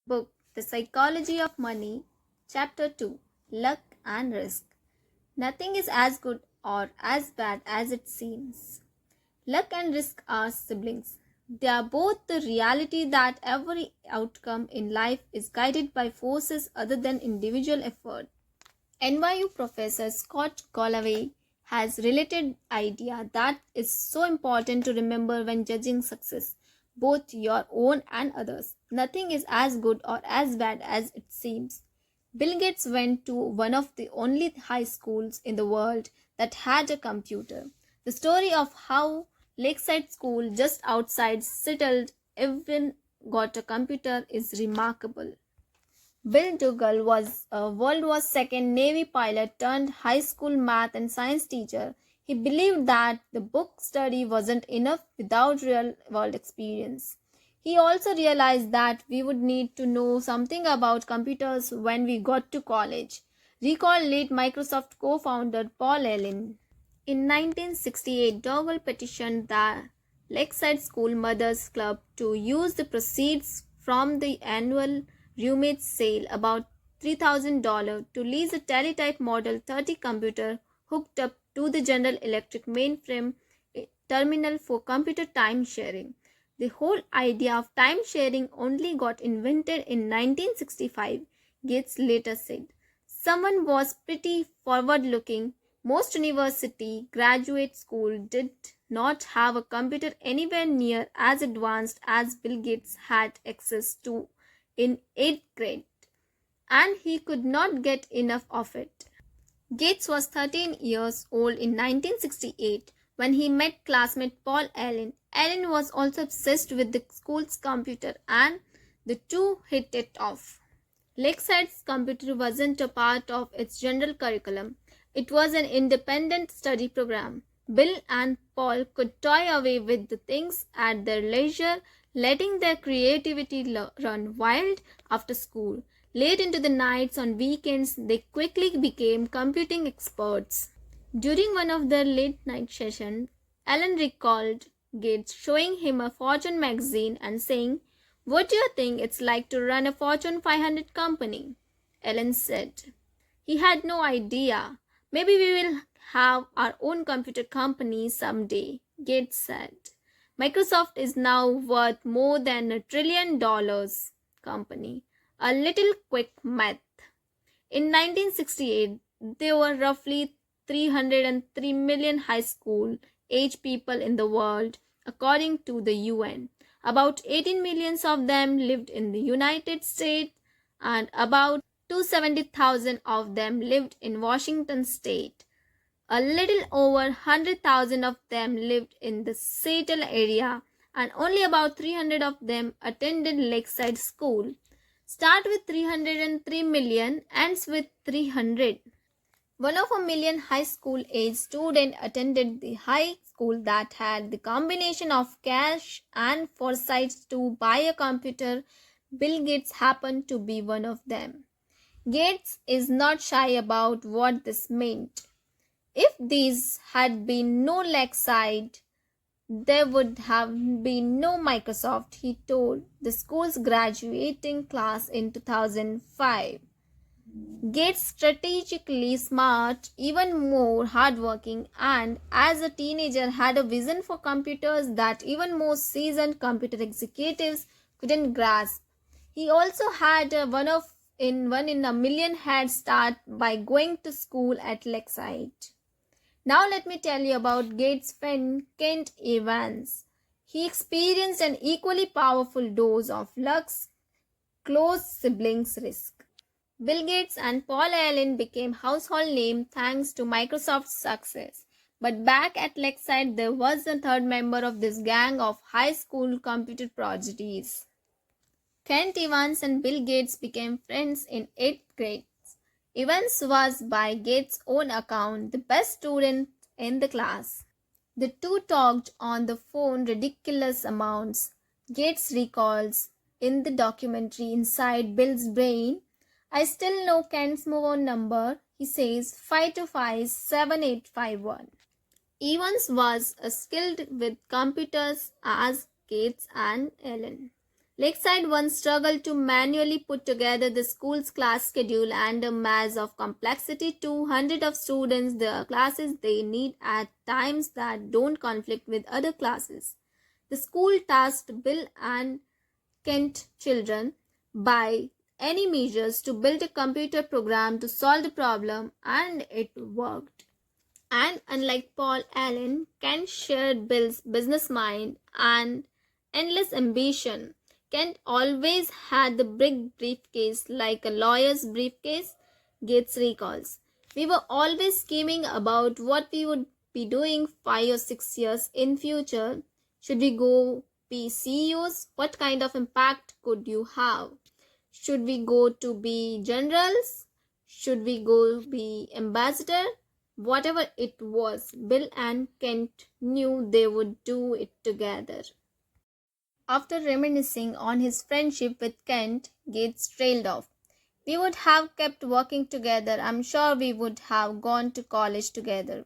Book, The Psychology of Money, Chapter 2, Luck and Risk. Nothing is as good or as bad as it seems. Luck and risk are siblings. They are both the reality that every outcome in life is guided by forces other than individual effort. NYU professor Scott Galloway has related idea that is so important to remember when judging success, both your own and others. Nothing is as good or as bad as it seems. Bill Gates went to one of the only high schools in the world that had a computer. The story of how Lakeside School just outside Seattle even got a computer is remarkable. Bill Dougal was a World War II Navy pilot turned high school math and science teacher. He believed that the book study wasn't enough without real world experience. He also realized that we would need to know something about computers when we got to college. Recall late Microsoft co founder Paul Allen. In 1968, Dougal petitioned the Lakeside School Mothers Club to use the proceeds from the annual roommates sale, about $3,000, to lease a teletype Model 30 computer hooked up to the General Electric mainframe terminal for computer time sharing. The whole idea of time sharing only got invented in 1965, Gates later said. Someone was pretty forward looking. Most university graduate school did not have a computer anywhere near as advanced as Bill Gates had access to in 8th grade, and he could not get enough of it. Gates was 13 years old in 1968 when he met classmate Paul Allen. Allen was also obsessed with the school's computer, and the two hit it off. Lakeside's computer wasn't a part of its general curriculum. It was an independent study program. Bill and Paul could toy away with the things at their leisure, letting their creativity run wild after school. Late into the nights on weekends, they quickly became computing experts. During one of their late night sessions, Allen recalled Gates showing him a Fortune magazine and saying, "What do you think it's like to run a Fortune 500 company?" Allen said. He had no idea. "Maybe we will have our own computer company someday," Gates said. "Microsoft is now worth more than $1 trillion company." A little quick math. In 1968, there were roughly 303 million high school age people in the world, according to the UN. About 18 million of them lived in the United States, and about 270,000 of them lived in Washington state. A little over 100,000 of them lived in the Seattle area, and only about 300 of them attended Lakeside School. Start with 303 million, ends with 300. 1 of a million high school age students attended the high school that had the combination of cash and foresight to buy a computer. Bill Gates happened to be one of them. Gates is not shy about what this meant. If these had been no Lakeside, there would have been no Microsoft, he told the school's graduating class in 2005. Gates strategically smart, even more hardworking, and as a teenager had a vision for computers that even more seasoned computer executives couldn't grasp. He also had a one in a million head start by going to school at Lakeside. Now let me tell you about Gates' friend Kent Evans. He experienced an equally powerful dose of luck's close siblings risk. Bill Gates and Paul Allen became household names thanks to Microsoft's success. But back at Lakeside, there was a third member of this gang of high school computer prodigies. Kent Evans and Bill Gates became friends in 8th grade. Evans was, by Gates' own account, the best student in the class. The two talked on the phone ridiculous amounts. Gates recalls in the documentary Inside Bill's Brain, "I still know Kent's phone number," he says, 525-7851. Evans was as skilled with computers as Gates and Allen. Lakeside once struggled to manually put together the school's class schedule and a mass of complexity to hundreds of students, the classes they need at times that don't conflict with other classes. The school tasked Bill and Kent children by any measures to build a computer program to solve the problem, and it worked. And unlike Paul Allen, Kent shared Bill's business mind and endless ambition. Kent always had the big briefcase like a lawyer's briefcase, Gates recalls. We were always scheming about what we would be doing 5 or 6 years in future. Should we go be CEOs? What kind of impact could you have? Should we go to be generals? Should we go be ambassador? Whatever it was, Bill and Kent knew they would do it together. After reminiscing on his friendship with Kent, Gates trailed off. We would have kept working together. I'm sure we would have gone to college together.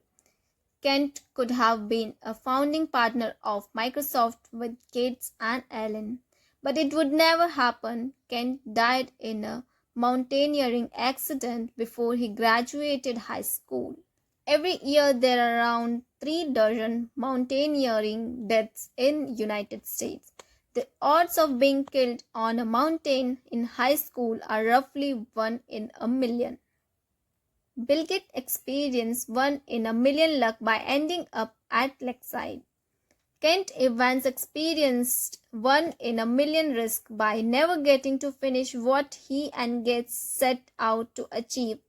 Kent could have been a founding partner of Microsoft with Gates and Allen. But it would never happen. Kent died in a mountaineering accident before he graduated high school. Every year there are around 3 dozen mountaineering deaths in United States. The odds of being killed on a mountain in high school are roughly 1 in a million. Bill Gates experienced 1 in a million luck by ending up at Lakeside. Kent Evans experienced 1 in a million risk by never getting to finish what he and Gates set out to achieve.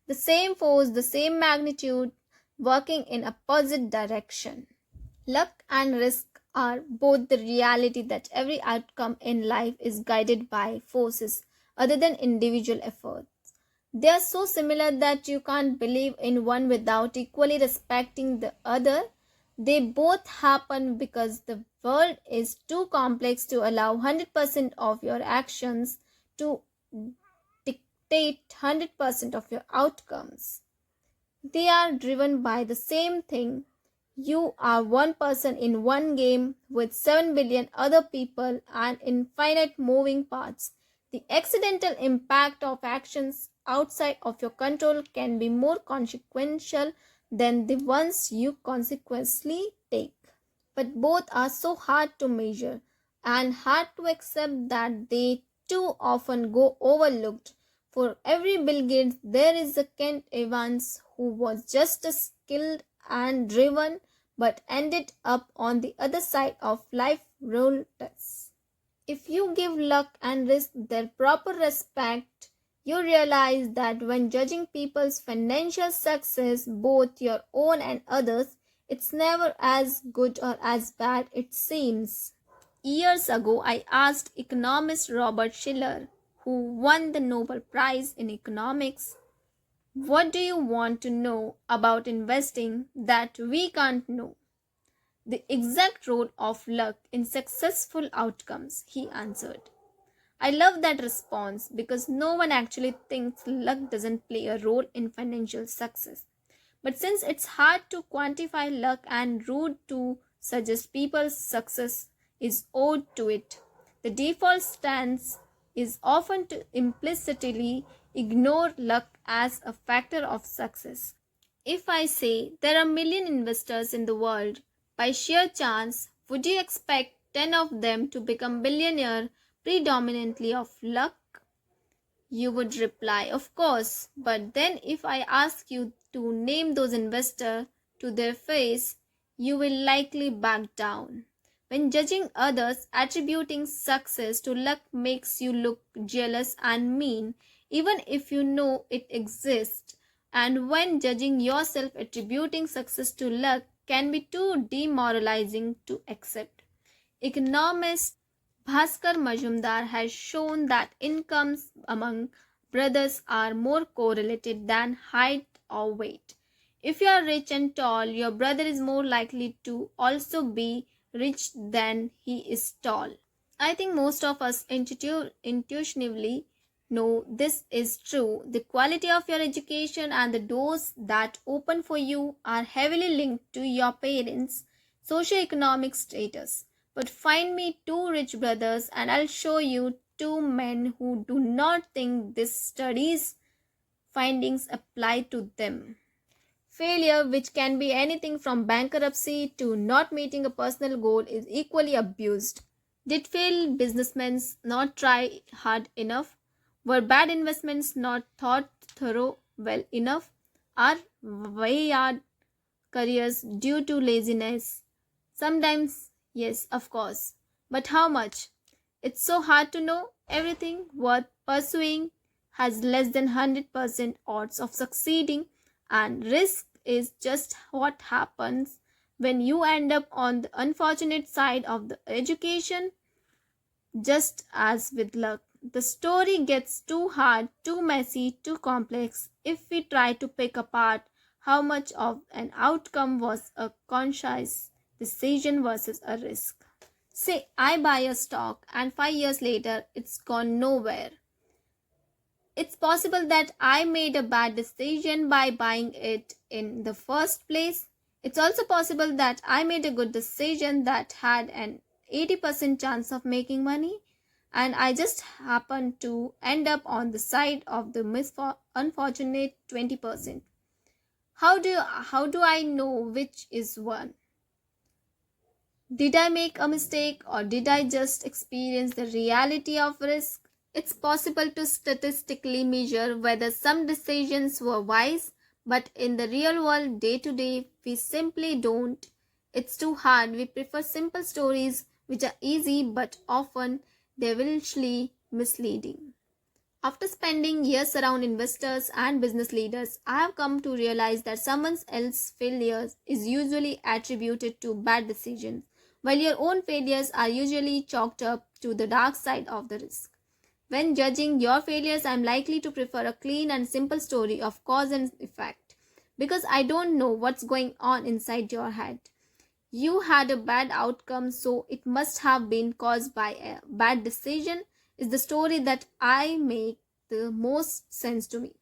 The same force, the same magnitude, working in opposite direction. Luck and risk are both the reality that every outcome in life is guided by forces other than individual effort. They are so similar that you can't believe in one without equally respecting the other. They both happen because the world is too complex to allow 100% of your actions to dictate 100% of your outcomes. They are driven by the same thing. You are one person in one game with 7 billion other people and infinite moving parts. The accidental impact of actions outside of your control can be more consequential than the ones you consequently take. But both are so hard to measure and hard to accept that they too often go overlooked. For every Bill Gates, there is a Kent Evans who was just as skilled and driven but ended up on the other side of life rollers. If you give luck and risk their proper respect, you realize that when judging people's financial success, both your own and others, it's never as good or as bad it seems. Years ago, I asked economist Robert Shiller, who won the Nobel Prize in Economics, what do you want to know about investing that we can't know? The exact role of luck in successful outcomes, he answered. I love that response because no one actually thinks luck doesn't play a role in financial success. But since it's hard to quantify luck and rude to suggest people's success is owed to it, the default stance is often to implicitly ignore luck as a factor of success. If I say there are a million investors in the world, by sheer chance, would you expect 10 of them to become billionaire predominantly of luck? You would reply, of course, but then if I ask you to name those investors to their face, you will likely back down. When judging others, attributing success to luck makes you look jealous and mean, even if you know it exists. And when judging yourself, attributing success to luck can be too demoralizing to accept. Economist Bhaskar Majumdar has shown that incomes among brothers are more correlated than height or weight. If you are rich and tall, your brother is more likely to also be rich than he is tall. I think most of us intuitively know this is true. The quality of your education and the doors that open for you are heavily linked to your parents' socioeconomic status. But find me two rich brothers, and I'll show you two men who do not think this study's findings apply to them. Failure, which can be anything from bankruptcy to not meeting a personal goal, is equally abused. Did failed businessmen not try hard enough? Were bad investments not thought through well enough? Are wayward careers due to laziness? Sometimes, yes, of course. But how much? It's so hard to know. Everything worth pursuing has less than 100% odds of succeeding, and risk is just what happens when you end up on the unfortunate side of the education. Just as with luck, the story gets too hard, too messy, too complex if we try to pick apart how much of an outcome was a conscious decision versus a risk. Say, I buy a stock and 5 years later it's gone nowhere. It's possible that I made a bad decision by buying it in the first place. It's also possible that I made a good decision that had an 80% chance of making money, and I just happened to end up on the side of the unfortunate 20%. How do I know which is one? Did I make a mistake, or did I just experience the reality of risk? It's possible to statistically measure whether some decisions were wise, but in the real world, day to day, we simply don't. It's too hard. We prefer simple stories which are easy but often devilishly misleading. After spending years around investors and business leaders, I have come to realize that someone else's failures is usually attributed to bad decisions, while your own failures are usually chalked up to the dark side of the risk. When judging your failures, I am likely to prefer a clean and simple story of cause and effect because I don't know what's going on inside your head. You had a bad outcome, so it must have been caused by a bad decision, is the story that I make the most sense to me.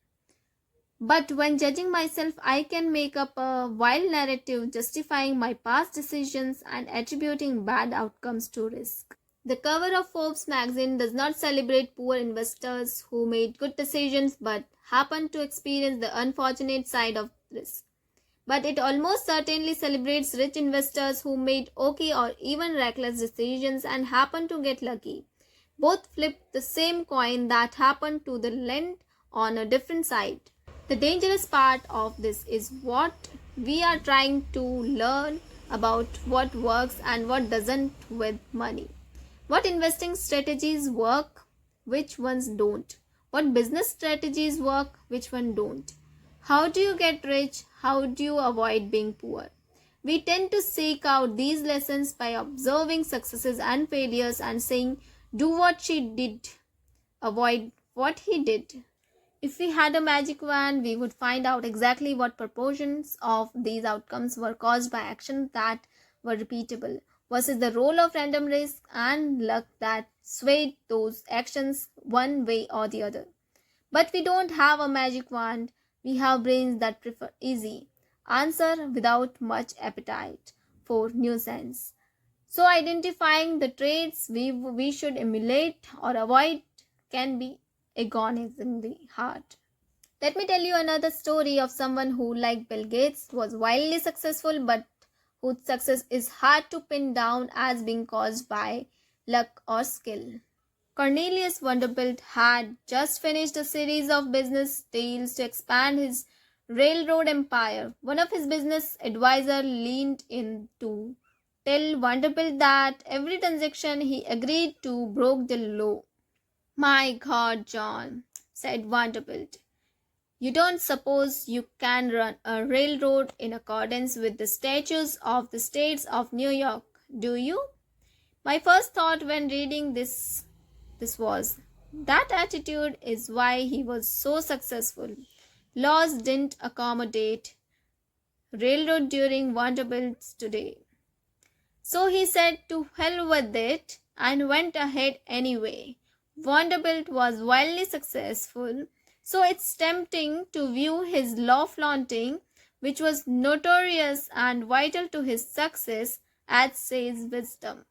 But when judging myself, I can make up a wild narrative justifying my past decisions and attributing bad outcomes to risk. The cover of Forbes magazine does not celebrate poor investors who made good decisions but happened to experience the unfortunate side of risk. But it almost certainly celebrates rich investors who made okay or even reckless decisions and happened to get lucky. Both flip the same coin that happened to the lend on a different side. The dangerous part of this is what we are trying to learn about what works and what doesn't with money. What investing strategies work, which ones don't. What business strategies work, which ones don't. How do you get rich? How do you avoid being poor? We tend to seek out these lessons by observing successes and failures and saying, do what she did, avoid what he did. If we had a magic wand, we would find out exactly what proportions of these outcomes were caused by actions that were repeatable versus the role of random risk and luck that swayed those actions one way or the other. But we don't have a magic wand. We have brains that prefer easy answer without much appetite for nuisance. So identifying the traits we should emulate or avoid can be agonizingly hard. Let me tell you another story of someone who, like Bill Gates, was wildly successful but whose success is hard to pin down as being caused by luck or skill. Cornelius Vanderbilt had just finished a series of business deals to expand his railroad empire. One of his business advisors leaned in to tell Vanderbilt that every transaction he agreed to broke the law. My God, John, said Vanderbilt, you don't suppose you can run a railroad in accordance with the statutes of the states of New York, do you? My first thought when reading this was, that attitude is why he was so successful. Laws didn't accommodate railroad during Vanderbilt's day. So he said to hell with it and went ahead anyway. Vanderbilt was wildly successful, so it's tempting to view his law flaunting, which was notorious and vital to his success, as sage wisdom.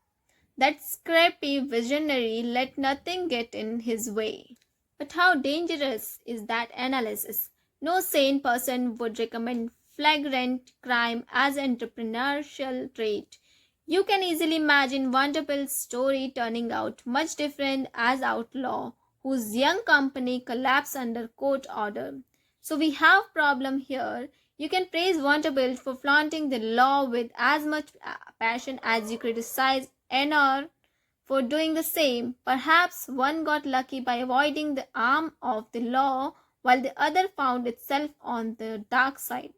That scrappy visionary let nothing get in his way. But how dangerous is that analysis? No sane person would recommend flagrant crime as an entrepreneurial trait. You can easily imagine Vanderbilt's story turning out much different as outlaw, whose young company collapsed under court order. So we have problem here. You can praise Vanderbilt for flaunting the law with as much passion as you criticize Enor for doing the same. Perhaps one got lucky by avoiding the arm of the law while the other found itself on the dark side.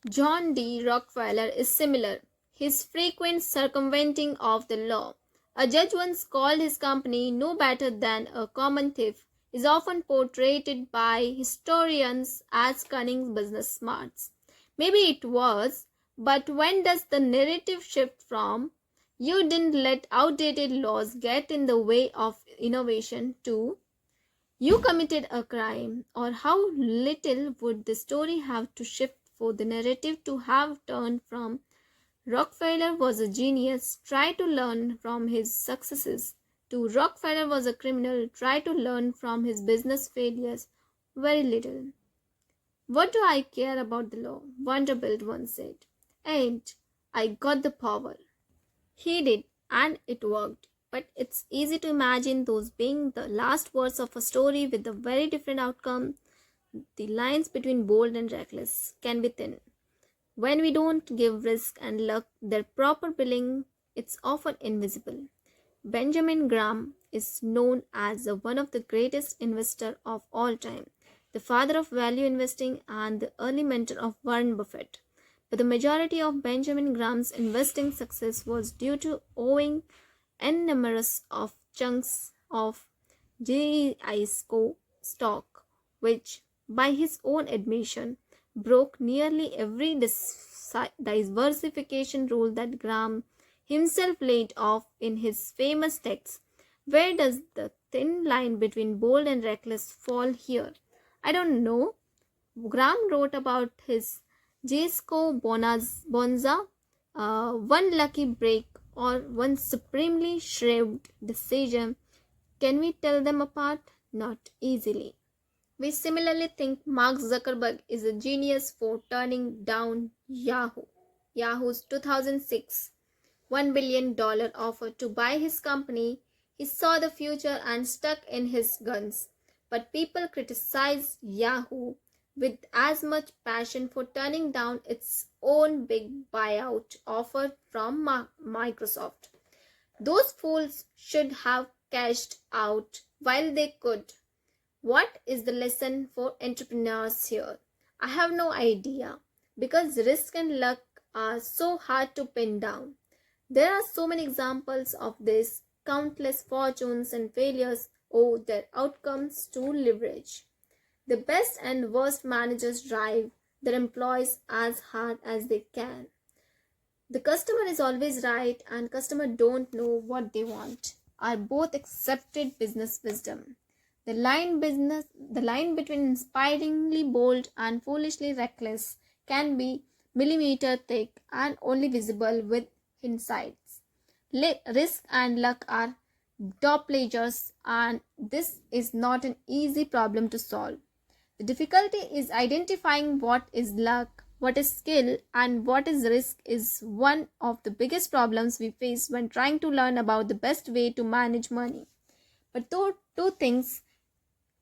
John D. Rockefeller is similar. His frequent circumventing of the law. A judge once called his company no better than a common thief, is often portrayed by historians as cunning business smarts. Maybe it was, but when does the narrative shift from "you didn't let outdated laws get in the way of innovation" to "you committed a crime"? Or how little would the story have to shift for the narrative to have turned from "Rockefeller was a genius, try to learn from his successes" to "Rockefeller was a criminal, try to learn from his business failures"? Very little. "What do I care about the law?" Vanderbilt once said. "And I got the power." He did, and it worked. But it's easy to imagine those being the last words of a story with a very different outcome. The lines between bold and reckless can be thin. When we don't give risk and luck their proper billing, it's often invisible. Benjamin Graham is known as one of the greatest investors of all time, the father of value investing and the early mentor of Warren Buffett. But the majority of Benjamin Graham's investing success was due to owing enormous of chunks of GISCO stock, which, by his own admission, broke nearly every diversification rule that Graham himself laid off in his famous text. Where does the thin line between bold and reckless fall here? I don't know. Graham wrote about his Jesco Bonza, one lucky break or one supremely shrewd decision. Can we tell them apart? Not easily. We similarly think Mark Zuckerberg is a genius for turning down Yahoo. Yahoo's 2006 $1 billion offer to buy his company. He saw the future and stuck in his guns. But people criticize Yahoo with as much passion for turning down its own big buyout offer from Microsoft. Those fools should have cashed out while they could. What is the lesson for entrepreneurs here? I have no idea, because risk and luck are so hard to pin down. There are so many examples of this. Countless fortunes and failures owe their outcomes to leverage. The best and worst managers drive their employees as hard as they can. The customer is always right and customer don't know what they want are both accepted business wisdom. The line between inspiringly bold and foolishly reckless can be millimeter thick and only visible with hindsights. Risk and luck are doppelgangers, and this is not an easy problem to solve. The difficulty is identifying what is luck, what is skill, and what is risk is one of the biggest problems we face when trying to learn about the best way to manage money. But two things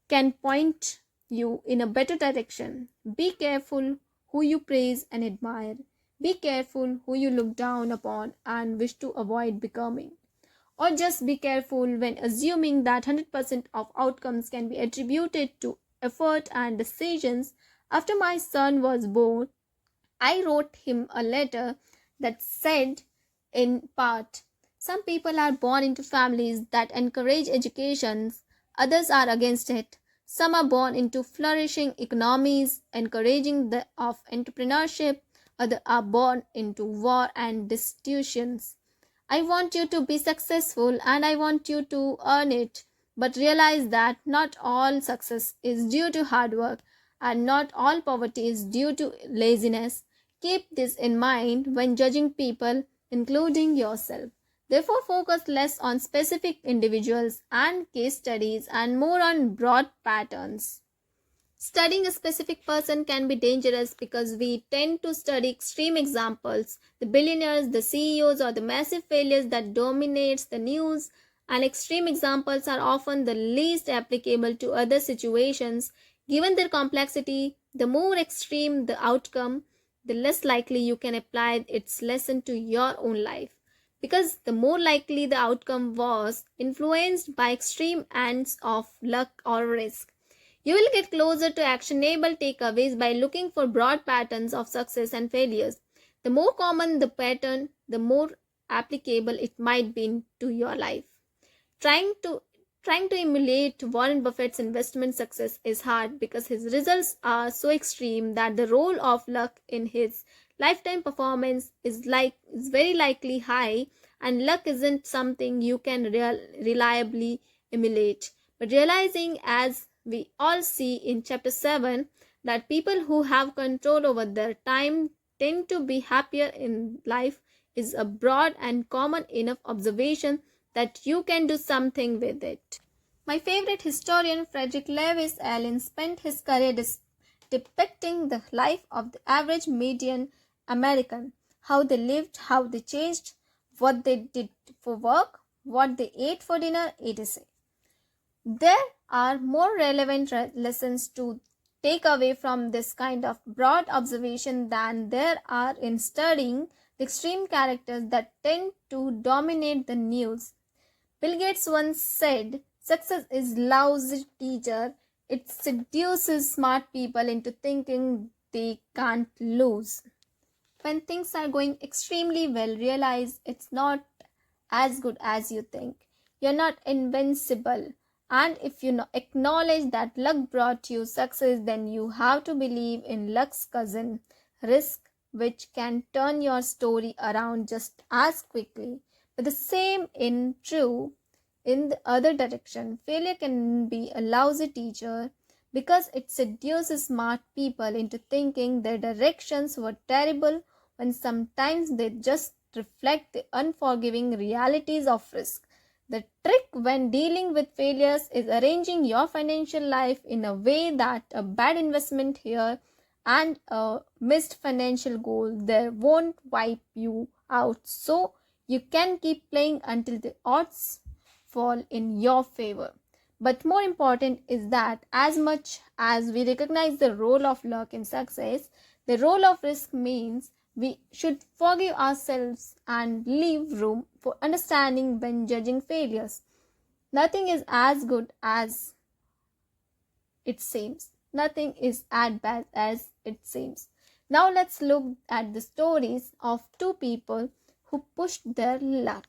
can point you in a better direction. Be careful who you praise and admire. Be careful who you look down upon and wish to avoid becoming. Or just be careful when assuming that 100% of outcomes can be attributed to effort and decisions. After my son was born, I wrote him a letter that said, in part, some people are born into families that encourage education, others are against it. Some are born into flourishing economies, encouraging the of entrepreneurship, others are born into war and destitutions. I want you to be successful and I want you to earn it, but realize that not all success is due to hard work and not all poverty is due to laziness. Keep this in mind when judging people, including yourself. Therefore, focus less on specific individuals and case studies and more on broad patterns. Studying a specific person can be dangerous because we tend to study extreme examples, the billionaires, the CEOs, or the massive failures that dominates the news, and extreme examples are often the least applicable to other situations. Given their complexity, the more extreme the outcome, the less likely you can apply its lesson to your own life. Because the more likely the outcome was influenced by extreme ends of luck or risk. You will get closer to actionable takeaways by looking for broad patterns of success and failures. The more common the pattern, the more applicable it might be to your life. Trying to trying to emulate Warren Buffett's investment success is hard because his results are so extreme that the role of luck in his lifetime performance is very likely high, and luck isn't something you can reliably emulate. But realizing, as we all see in chapter 7, that people who have control over their time tend to be happier in life is a broad and common enough observation that you can do something with it. My favorite historian, Frederick Lewis Allen, spent his career depicting the life of the average median American, how they lived, how they changed, what they did for work, what they ate for dinner, etc. There are more relevant lessons to take away from this kind of broad observation than there are in studying the extreme characters that tend to dominate the news. Bill Gates once said, "Success is lousy teacher. It seduces smart people into thinking they can't lose." When things are going extremely well, realize it's not as good as you think. You're not invincible. And if you acknowledge that luck brought you success, then you have to believe in luck's cousin, risk, which can turn your story around just as quickly. But the same is true in the other direction. Failure can be a lousy teacher because it seduces smart people into thinking their directions were terrible when sometimes they just reflect the unforgiving realities of risk. The trick when dealing with failures is arranging your financial life in a way that a bad investment here and a missed financial goal there won't wipe you out, so you can keep playing until the odds fall in your favor. But more important is that as much as we recognize the role of luck in success, the role of risk means we should forgive ourselves and leave room for understanding when judging failures. Nothing is as good as it seems. Nothing is as bad as it seems. Now let's look at the stories of two people who pushed their luck.